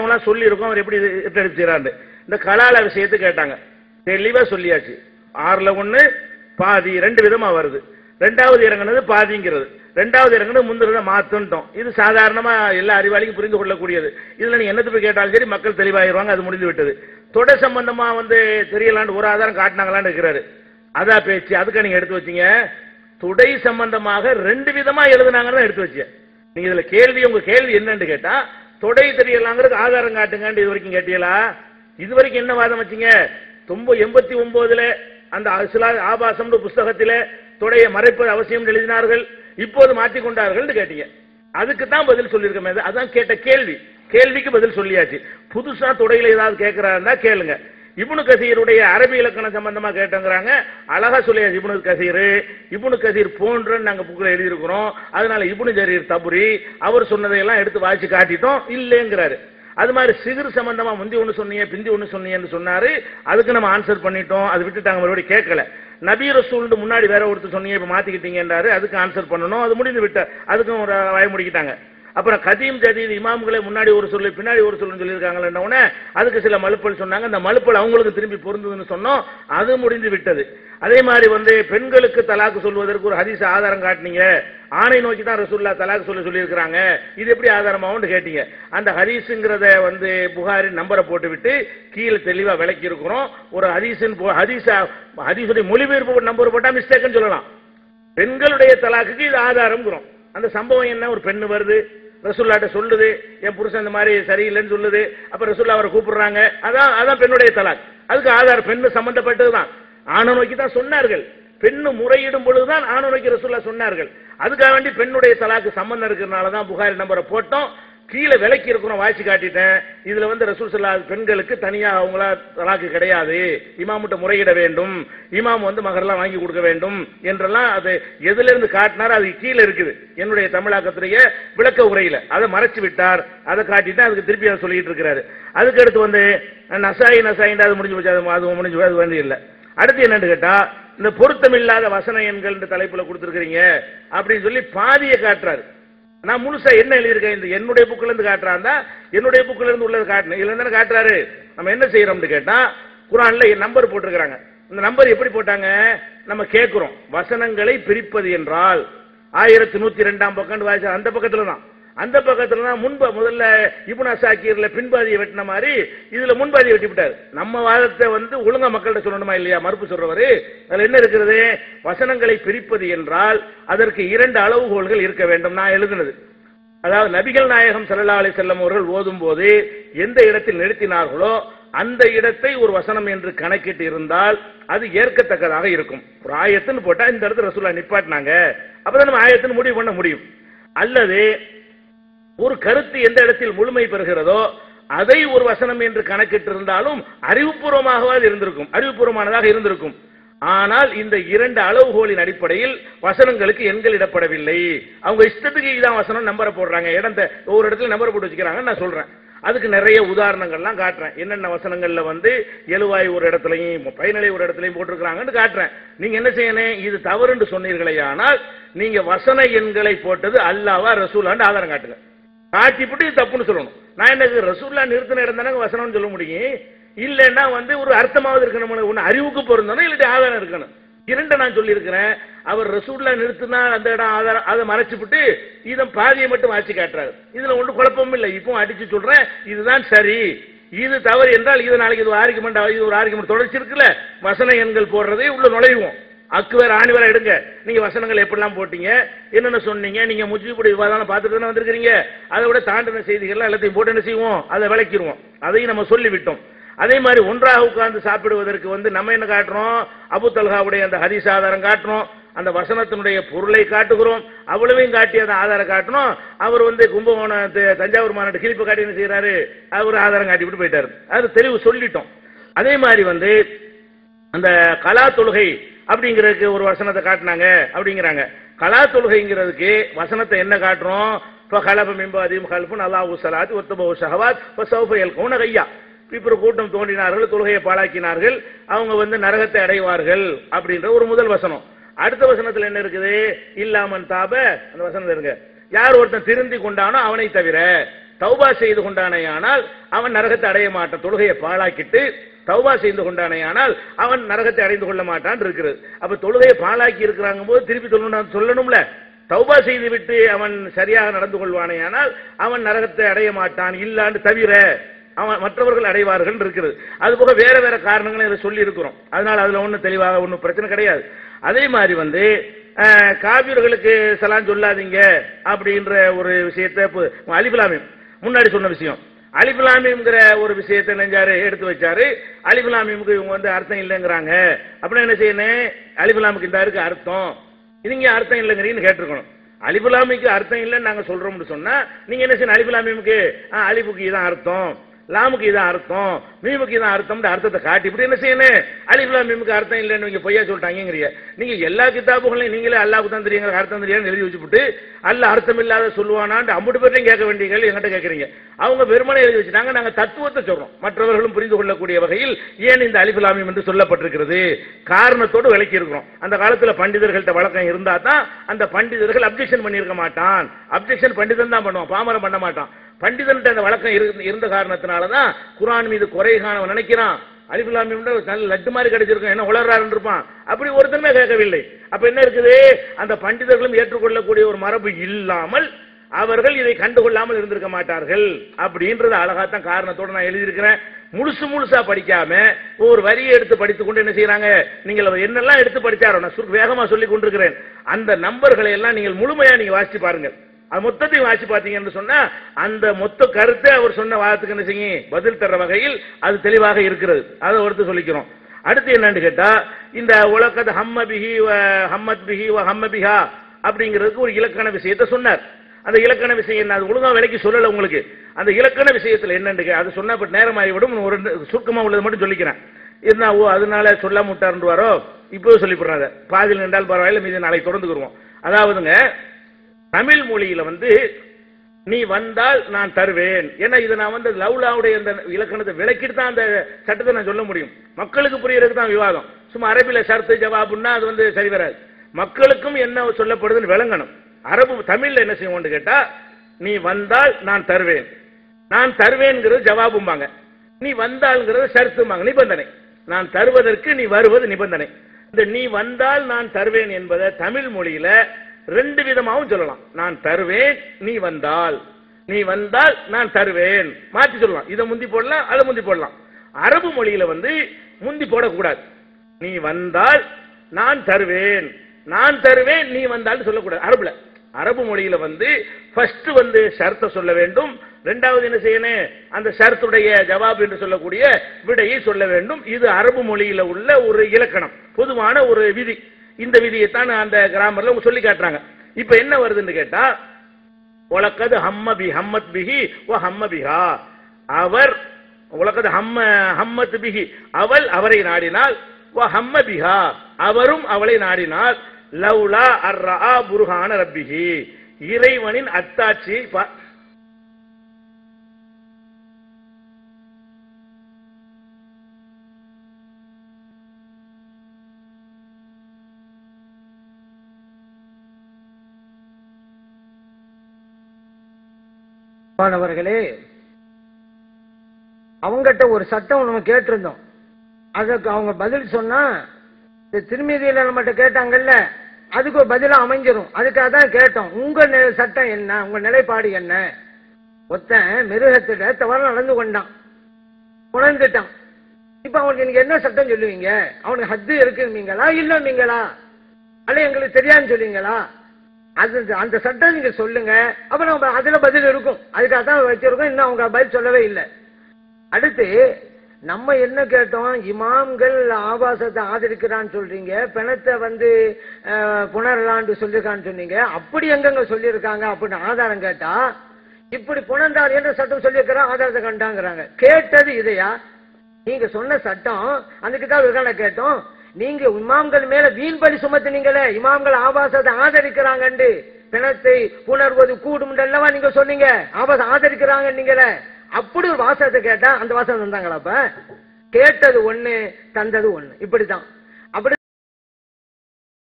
நாங்களாம் சொல்லியிருக்கோம் அவர் எப்படி எடுத்துக்கிறாரு. இந்த கலால விஷயத்தை கேட்டாங்க, தெளிவா சொல்லியாச்சு. 6ல் 1 பாதி 2 விதமா வருது. 2வது இறங்குனது பாதிங்கிறது, 2வது இறங்குனது முந்திரத மாத்துட்டோம். இது சாதாரணமா எல்லா அறிவாளிக்கும் புரிந்து கொள்ளக்கூடியது. இதுல நீ என்னத்தை போய் கேட்டாலும் சரி மக்கள் தெளிவாயிருவாங்க. அது முடிந்து விட்டது. தொடை சம்பந்தமா தெரியலான்னு ஒரு ஆதாரம் காட்டினாங்களான்னு இருக்கிறாரு. அதான் பேச்சு. அதுக்கு நீங்க எடுத்து வச்சீங்க. தொடை சம்பந்தமாக 2 விதமா எழுதுனாங்கன்னு எடுத்து வச்ச. நீங்க இதுல கேள்வி, உங்க கேள்வி என்னன்னு கேட்டா தொடை தெரியலாங்கிறதுக்கு ஆதாரம் காட்டுங்க. இது வரைக்கும் கேட்டீங்களா? இது வரைக்கும் என்ன வாதம் வச்சீங்க? 89ல அந்த ஆபாசம் புஸ்தகத்தில தொடையை மறைப்பது அவசியம் எழுதினார்கள், இப்போது மாற்றிக் கொண்டார்கள் கேட்டீங்க. அதுக்கு தான் பதில் சொல்லியிருக்கமே. அதான் கேட்ட கேள்வி. கேள்விக்கு பதில் சொல்லியாச்சு. புதுசா தொடையில ஏதாவது கேட்கிறாருன்னா கேளுங்க. இப்னு கசீருடைய அரபி இலக்கணம் சம்பந்தமா கேட்டங்கிறாங்க. அழகா சொல்லியாச்சு. இப்னு கசீர் போன்ற நாங்க புக்ல எழுதி இருக்கிறோம். அதனால இப்னு ஜரீர் தபுரி அவர் சொன்னதையெல்லாம் எடுத்து வாய்ச்சி காட்டிட்டோம் இல்லைங்கிறாரு. அது மாதிரி சிகிர் சம்பந்தமா முந்தி ஒண்ணு சொன்னீங்க பிந்தி ஒண்ணு சொன்னீங்கன்னு சொன்னாரு. அதுக்கு நம்ம ஆன்சர் பண்ணிட்டோம். அது விட்டுட்டாங்க, மறுபடியும் கேட்கல. நபி ரசூல் முன்னாடி வேற ஒருத்தர் சொன்னீங்க, இப்ப மாத்திக்கிட்டீங்கன்றாரு. அதுக்கு ஆன்சர் பண்ணணும். அது முடிந்து விட்ட. அதுக்கும் ஒரு வாய முடிக்கிட்டாங்க. அப்புறம் கதீம் ஜதீத் இமாம்களை முன்னாடி ஒரு சொல்லு பின்னாடி ஒரு சொல்லுன்னு சொல்லியிருக்காங்களே, அதுக்கு சில மலுப்பல் சொன்னாங்க. அந்த மலுப்பல் அவங்களுக்கு திரும்பி பொருந்ததுன்னு சொன்னோம். அது முடிந்து விட்டது. அதே மாதிரி பெண்களுக்கு தலாக்கு சொல்வதற்கு ஒரு ஹதீஸ் ஆதாரம் காட்டினீங்க. ஆணை நோக்கி தான் ரசூலுல்லாஹ் தலாக் சொல்லியிருக்கிறாங்க. இது எப்படி ஆதாரமாவும் கேட்டீங்க. அந்த ஹதீஸுங்கிறத புகாரி நம்பரை போட்டு விட்டு கீழே தெளிவா விளக்கி இருக்கிறோம். ஒரு ஹதீஸுடைய மொழிபெயர்ப்பு நம்பர் போட்டா மிஸ்டேக்னு சொல்லலாம். பெண்களுடைய தலாக்குக்கு இது ஆதாரம். அந்த சம்பவம் என்ன? ஒரு பெண்ணு வருது, ரசூலுல்லாஹ்ட்ட சொல்லுது, என் புருஷன் இந்த மாதிரி சரியில்லைன்னு சொல்லுது. அப்ப ரசூலுல்லாஹ் அவரை கூப்பிடுறாங்க. அதான் பெண்ணுடைய தலாக். அதுக்கு ஆதாரம் பெண்ணு சம்பந்தப்பட்டதுதான். ஆணை நோக்கி தான் சொன்னார்கள். பெண்ணு முறையிடும் பொழுதுதான் ஆணை நோக்கி ரசூலுல்லாஹ் சொன்னார்கள். அதுக்காக வேண்டி பெண்ணுடைய தலாக்கு சம்பந்தம் இருக்கிறதுனால தான் புகாரி நம்பரை போட்டோம். கீழே விலக்கி இருக்கிறோம், வாய்ச்சி காட்டிட்டேன். இதுல ரசூல் ஸல்லல்லாஹு பெண்களுக்கு தனியா அவங்களா தலாக்கு கிடையாது, இமாமுட்ட முறையிட வேண்டும், இமாம் மகரெல்லாம் வாங்கி கொடுக்க வேண்டும் என்றெல்லாம் அது எதுல இருந்து காட்டினார். அது கீழே இருக்குது என்னுடைய தமிழாக்கத்திலேயே விளக்க உரையில. அதை மறைச்சு விட்டார். அதை காட்டிட்டு அதுக்கு திருப்பி அதை சொல்லிட்டு இருக்கிறாரு. அதுக்கு அடுத்து நசாயின்னு அது முடிஞ்சு போச்சு. அது முடிஞ்சு அது வந்து இல்லை. அடுத்து என்னன்னு கேட்டா, இந்த பொருத்தமில்லாத வசன எண்கள் தலைப்புல கொடுத்திருக்கிறீங்க அப்படின்னு சொல்லி பாதியை காட்டுறாரு. நான் முழுசா என்ன எழுதியிருக்கேன், இந்த என்னுடைய புக்ல இருந்து காட்டுறாந்தா என்னுடைய புக்ல இருந்து உள்ளது காட்டணும். இதுல இருந்து காட்டுறாரு. நம்ம என்ன செய்யறோம்னு கேட்டா, குர்ஆன்ல நம்பர் போட்டிருக்கிறாங்க. இந்த நம்பர் எப்படி போட்டாங்க? நம்ம கேட்கிறோம். வசனங்களை பிரிப்பது என்றால் 1102 பக்கம் வாய்ச்சா அந்த பக்கத்துல தான். அந்த பக்கத்துல தான் முதல்ல இப்னு அசாக்கீர்ல பின்பாதியை வெட்டின மாதிரி இதுல முன்பாதியை வெட்டி விட்டாரு. நம்ம வாதத்தை ஒழுங்கா மக்கள்கிட்ட சொல்லணுமா இல்லையா? மறுப்பு சொல்றவரு அதுல என்ன இருக்கிறது? வசனங்களை பிரிப்பது என்றால் அதற்கு 2 அளவுகோல்கள் இருக்க வேண்டும். நான் எழுதுனது, அதாவது நபிகள் நாயகம் ஸல்லல்லாஹு அலைஹி வஸல்லம் அவர்கள் ஓதும் போது எந்த இடத்தில் நிறுத்தினார்களோ அந்த இடத்தை ஒரு வசனம் என்று கணக்கிட்டு இருந்தால் அது ஏற்கத்தக்கதாக இருக்கும். ஒரு ஆயத்துன்னு போட்டா இந்த இடத்துல ரசூலுல்லாஹ் நிப்பாட்டினாங்க, அப்பதான் நம்ம ஆயத்துன்னு முடிவு பண்ண முடியும். அல்லது ஒரு கருத்து எந்த இடத்தில் முழுமை பெறுகிறதோ அதை ஒரு வசனம் என்று கணக்கிட்டு இருந்தாலும் அறிவுபூர்வமாக இருந்திருக்கும், அறிவுபூர்வமானதாக இருந்திருக்கும். ஆனால் இந்த 2 அளவுகோலின் அடிப்படையில் வசனங்களுக்கு எண்கள் இடப்படவில்லை. அவங்க இஷ்டத்துக்கு இதான் வசனம் நம்பரை போடுறாங்க. ஒவ்வொரு இடத்துல நம்பர் போட்டு வச்சுக்கிறாங்க. நான் சொல்றேன், அதுக்கு நிறைய உதாரணங்கள்லாம் காட்டுறேன். என்னென்ன வசனங்கள்ல எழுவாய் ஒரு இடத்துலையும் பயனிலை ஒரு இடத்துலையும் போட்டிருக்கிறாங்கன்னு காட்டுறேன். நீங்க என்ன செய்யணும்? இது தவறுன்னு சொன்னீர்களே ஆனால் நீங்க வசன எண்களை போட்டது அல்லாஹ்வா ரசூலான்னு ஆதாரம் காட்டுங்க. காட்டிப்பட்டு தப்புன்னு சொல்லணும். நான் என்ன ரசூலுல்லாஹ் நிறுத்தின இடம் தானே வசனம்னு சொல்ல முடியும். இல்லைன்னா ஒரு அர்த்தமாவது இருக்கணும், ஒன்னு அறிவுக்கு பொருந்தணும், இல்லாட்டி ஆதாரம் இருக்கணும். 2 நான் சொல்லி இருக்கிறேன். அவர் ரசூலுல்லாஹ் நிறுத்தினா அந்த இடம் ஆதாரம், அதை மறைச்சுவிட்டு இதை பாதியை மட்டும் வாசி காட்டுறாரு. இதுல ஒன்றும் குழப்பமும் இல்லை. இப்போ அடிச்சு சொல்றேன், இதுதான் சரி, இது தவறு என்றால் இது நாளைக்கு இது ஒரு ஆர்குமெண்ட் தொடர்ச்சி இருக்குல்ல, வசன எண்கள் போடுறதே உள்ள நுழைவோம். அக்குவேர் ஆணிவர எடுங்க. நீங்க வசனங்கள் எப்படிலாம் போட்டீங்க, என்னென்ன சொன்னீங்க, நீங்க முஜிபுடைய விவாதம் பார்த்துட்டு தானே வந்திருக்கீங்க. அதை விட தாண்டின செய்திகள் எல்லாத்தையும் போட்டு என்ன செய்வோம், அதை விளக்கிடுவோம். அதையும் நம்ம சொல்லிவிட்டோம். அதே மாதிரி ஒன்றாக உட்கார்ந்து சாப்பிடுவதற்கு நம்ம என்ன காட்டுறோம்? அபு தல்ஹாவுடைய அந்த ஹதீஸ் ஆதாரம் காட்டுறோம், அந்த வசனத்தினுடைய பொருளை காட்டுகிறோம், அவ்வளவையும் காட்டி அந்த ஆதாரம் காட்டணும். அவர் கும்பகோணம் தஞ்சாவூர் மாநாட்டு கிளிப்பு காட்டி என்ன செய்யறாரு? அவர் ஆதாரம் காட்டிவிட்டு போயிட்டாரு. அது தெளிவு சொல்லிட்டோம். அதே மாதிரி அந்த கலா தொழுகை அப்படிங்கிறதுக்கு ஒரு வசனத்தை காட்டினாங்க அப்படிங்கிறாங்க. கலா தொழுகைங்கிறதுக்கு வசனத்தை என்ன காட்டுறோம்? இப்போ கூட்டம் தோன்றினார்கள், தொழுகையை பாழாக்கினார்கள், அவங்க நரகத்தை அடைவார்கள் அப்படின்ற ஒரு முதல் வசனம். அடுத்த வசனத்தில் என்ன இருக்குது? இல்லாமன் தாப, அந்த வசனம் இருங்க, யார் ஒருத்தன் திருந்தி கொண்டானோ அவனை தவிர. தௌபா செய்து கொண்டானேயானால் அவன் நரகத்தை அடைய மாட்டான். தொழுகையை பாழாக்கிட்டு தௌபா செய்து கொண்டானேயானால் அவன் நரகத்தை அடைந்து கொள்ள மாட்டான் இருக்கிறது. அப்ப தொழுகையை பாழாக்கி இருக்கிறாங்க போது திருப்பி சொல்லணும்ல. தௌபா செய்து விட்டு அவன் சரியாக நடந்து கொள்வானேயானால் அவன் நரகத்தை அடைய மாட்டான் இல்லாண்டு தவிர அவன் மற்றவர்கள் அடைவார்கள் இருக்கிறது. அதுபோக வேற வேற காரணங்களை இதை சொல்லி இருக்கிறோம். அதனால அதுல ஒன்றும் தெளிவாக ஒன்றும் பிரச்சனை கிடையாது. அதே மாதிரி காபிர்களுக்கு சலாம் சொல்லாதீங்க அப்படின்ற ஒரு விஷயத்தை அலிஃபுலாமீம் முன்னாடி சொன்ன விஷயம். அலிஃபுலாமீம்ங்கிற ஒரு விஷயத்தை நெஞ்சாரு எடுத்து வச்சாரு. அலிஃபுலாமீமுக்கு இவங்க அர்த்தம் இல்லைங்கிறாங்க அப்படின்னா என்ன செய்யணும்? அலிஃபுலாமுக்கு இந்த இருக்கு அர்த்தம், நீங்க அர்த்தம் இல்லைங்கிறீன்னு கேட்டிருக்கணும். அலிஃபுலாமிக்கு அர்த்தம் இல்லைன்னு நாங்க சொல்றோம்னு சொன்னா நீங்க என்ன செய்யணும்? அலிஃபுலாமீமுக்கு அலிஃபுக்கு இதான் அர்த்தம், லாமுக்கு இதான் அர்த்தம், மீமுக்கு இதான் அர்த்தம் அர்த்தத்தை காட்டி இப்படி என்ன செய்யணும்? அலிஃபுலாம் மீமுக்கு அர்த்தம் இல்லைன்னு நீங்க பொய்யா சொல்லிட்டாங்க. நீங்க எல்லா கிதாபுகளையும் நீங்களே அல்லாஹ்வுக்கு தான் தெரியுங்க அர்த்தம் தெரியாதுன்னு எழுதி வச்சுட்டு அல்லாஹ் அர்த்தம் இல்லாத சொல்லுவானான்னு அம்புட்டு பேரையும் கேட்க வேண்டிய கேள்வி என்கிட்ட கேட்கறீங்க. அவங்க வெறுமனே எழுதி வச்சுட்டாங்க. நாங்க தத்துவத்தை சொல்றோம், மற்றவர்களும் புரிந்து கொள்ளக்கூடிய வகையில் ஏன் இந்த அலிஃபுலாமீம் என்று சொல்லப்பட்டிருக்கிறது காரணத்தோடு விளக்கி இருக்கிறோம். அந்த காலத்துல பண்டிதர்கள்ட்ட வழக்கம் இருந்தா தான் அந்த பண்டிதர்கள் அப்ஜெக்ஷன் பண்ணியிருக்க மாட்டான். அப்ஜெக்ஷன் பண்டிதன் தான் பண்ணுவான், பாமரம் பண்ண மாட்டான். பண்டிதன்ட்ட அந்த வழக்கம் இருந்த காரணத்தினாலதான் குர்ஆன் மீது குறை காணவன் நினைக்கிறான் அலிஃபுலாமீம் நல்ல லட்டு மாதிரி கிடைச்சிருக்கும், என்ன உளறாருன்னு இருப்பான். அப்படி ஒருத்தருமே கேட்கவில்லை. அப்ப என்ன இருக்குது? அந்த பண்டிதர்களும் ஏற்றுக்கொள்ளக்கூடிய ஒரு மரபு இல்லாமல் அவர்கள் இதை கண்டுகொள்ளாமல் இருந்திருக்க மாட்டார்கள் அப்படின்றது அழகாத்தான் காரணத்தோடு நான் எழுதியிருக்கிறேன். முழுசா படிக்காம ஒரு வரியை எடுத்து படித்துக் கொண்டு என்ன செய்யறாங்க? நீங்கள் என்னெல்லாம் எடுத்து படிச்சாரோ நான் வேகமா சொல்லிக் கொண்டிருக்கிறேன். அந்த நம்பர்களை எல்லாம் நீங்கள் முழுமையா நீங்க வாசிச்சு பாருங்க. அது மொத்தத்தையும் வாசி பார்த்தீங்கன்னு சொன்னா அந்த மொத்த கருத்தை அவர் சொன்ன வாதத்துக்கு என்ன செய்யும் பதில் தர வகையில் அது தெளிவாக இருக்கிறது. அதை ஒருத்தர் சொல்லிக்கிறோம். அடுத்து என்னன்னு கேட்டா இந்த உலகத் ஹம்மபிஹி வ ஹம்மத் பிஹி வ ஹம்மபிஹா அப்படிங்கிறதுக்கு ஒரு இலக்கண விஷயத்தை சொன்னார். அந்த இலக்கண விஷயம் என்ன? அது ஒழுங்கா விலைக்கு சொல்லல உங்களுக்கு. அந்த இலக்கண விஷயத்துல என்னன்னு அது சொன்னா இப்ப நேரமாகிவிடும். ஒரு சுருக்கமா உள்ளது மட்டும் சொல்லிக்கிறேன். என்ன அதனால சொல்லாம விட்டாருவாரோ இப்போ சொல்லிவிடுறாங்க. பாதியில் நின்றால் பரவாயில்ல, மீது நாளைக்கு தொடர்ந்துக்குருவோம். அதாவதுங்க தமிழ் மொழியில நீ வந்தால் நான் தருவேன். ஏன்னா இதை நான் லவ்லாவுடைய அந்த இலக்கணத்தை விளக்கிட்டு தான் அந்த சட்டத்தை நான் சொல்ல முடியும். மக்களுக்கு புரியறதுக்கு தான் விவாதம். சும்மா அரபில ஷர்த்து ஜவாபுன்னா அது சரி வராது. மக்களுக்கும் என்ன சொல்லப்படுதுன்னு விளங்கணும். அரபு தமிழ்ல என்ன செய்வோம்னு கேட்டா நீ வந்தால் நான் தருவேன், நான் தருவேன்ங்கிறது ஜவாபும்பாங்க, நீ வந்தால்ங்கிறது ஷர்த்தும்பாங்க, நிபந்தனை. நான் தருவதற்கு நீ வருவது நிபந்தனை. இந்த நீ வந்தால் நான் தருவேன் என்பதை தமிழ் மொழியில ரெண்டு விதமாகவும் சொல்லலாம். நான் தருவேன், நீ வந்தால், நீ வந்தால் நான் தருவேன் மாற்றி சொல்லலாம். இதை முந்தி போடலாம், அதை முந்தி போடலாம். அரபு மொழியில முந்தி போடக்கூடாது. நீ வந்தால் நான் தருவேன், நான் தருவேன் நீ வந்தால் சொல்லக்கூடாது. அரபு மொழியில ஃபர்ஸ்ட் ஷர்த்தை சொல்ல வேண்டும். இரண்டாவது என்ன செய்யணும்? அந்த ஷர்த்துடைய ஜவாப் என்று சொல்லக்கூடிய விடையை சொல்ல வேண்டும். இது அரபு மொழியில உள்ள ஒரு இலக்கணம், பொதுவான ஒரு விதி. இந்த விதியைத்தான் அந்த கிராமர்ல சொல்லி காட்டுறாங்க. இப்ப என்ன வருதுன்னு கேட்டா உலகது ஹம்மத் பிஹி வ ஹம்ம பிஹா, அவர் உலகது ஹம்மத் பிஹி அவள் அவரை நாடினால், வ ஹம்ம பிஹா அவரும் அவளை நாடினால், லவ்லா அர்ரா புர்ஹான ரப்பிஹி இறைவனின் அத்தாட்சி மாணவர்களே, அவங்ககிட்ட ஒரு சட்டம் நம்ம கேட்டிருந்தோம். அதுக்கு அவங்க பதில் சொன்னா திருமதியில நம்மகிட்ட கேட்டாங்கல்ல, அதுக்கு ஒரு பதிலா அமைஞ்சிரும். அதுக்காக தான் கேட்டோம். உங்க சட்டம் என்ன, உங்க நிலைப்பாடு என்ன? ஒருத்தன் மிருகத்திட தவறு நடந்து கொண்டான், உணர்ந்துட்டான். இப்ப அவனுக்கு நீங்க என்ன சட்டம் சொல்லுவீங்க? அவனுக்கு ஹத்து இருக்குங்களா இல்லைங்களா? அல்ல எங்களுக்கு தெரியாதுன்னு சொல்லுவீங்களா? அந்த சட்டம் நீங்க சொல்லுங்க, அப்ப நம்ம அதுல பதில் இருக்கும். அதுக்காக தான் வச்சிருக்கோம். இன்னும் அவங்க பதில் சொல்லவே இல்லை. அடுத்து நம்ம என்ன கேட்டோம்? இமாம்கள் ஆபாசத்தை ஆதரிக்கிறான்னு சொல்றீங்க, பிணத்தை புணரலான்னு சொல்லிருக்கான்னு சொன்னீங்க. அப்படி எங்கங்க சொல்லியிருக்காங்க அப்படின்னு ஆதாரம் கேட்டா, இப்படி புணர்ந்தார் என்ற சட்டம் சொல்லியிருக்கிறோம், ஆதாரத்தை கண்டாங்கிறாங்க. கேட்டது இதையா? நீங்க சொன்ன சட்டம் அந்த கிதாபுக்கான கேட்டோம். நீங்க இமாம்கள் மேல வீண் பலி சுமத்தினீங்களே, இமாம்கள் ஆபாசத்தை ஆதரிக்கிறாங்க, பிணத்தை புணர்வது கூடும் அல்லவா நீங்க சொன்னீங்க, ஆபாசம் ஆதரிக்கிறாங்க நீங்களே. அப்படி ஒரு வாசகத்தை கேட்டா அந்த வாசகம் தந்தாங்களா? அப்ப கேட்டது ஒண்ணு, தந்தது ஒண்ணு, இப்படித்தான்.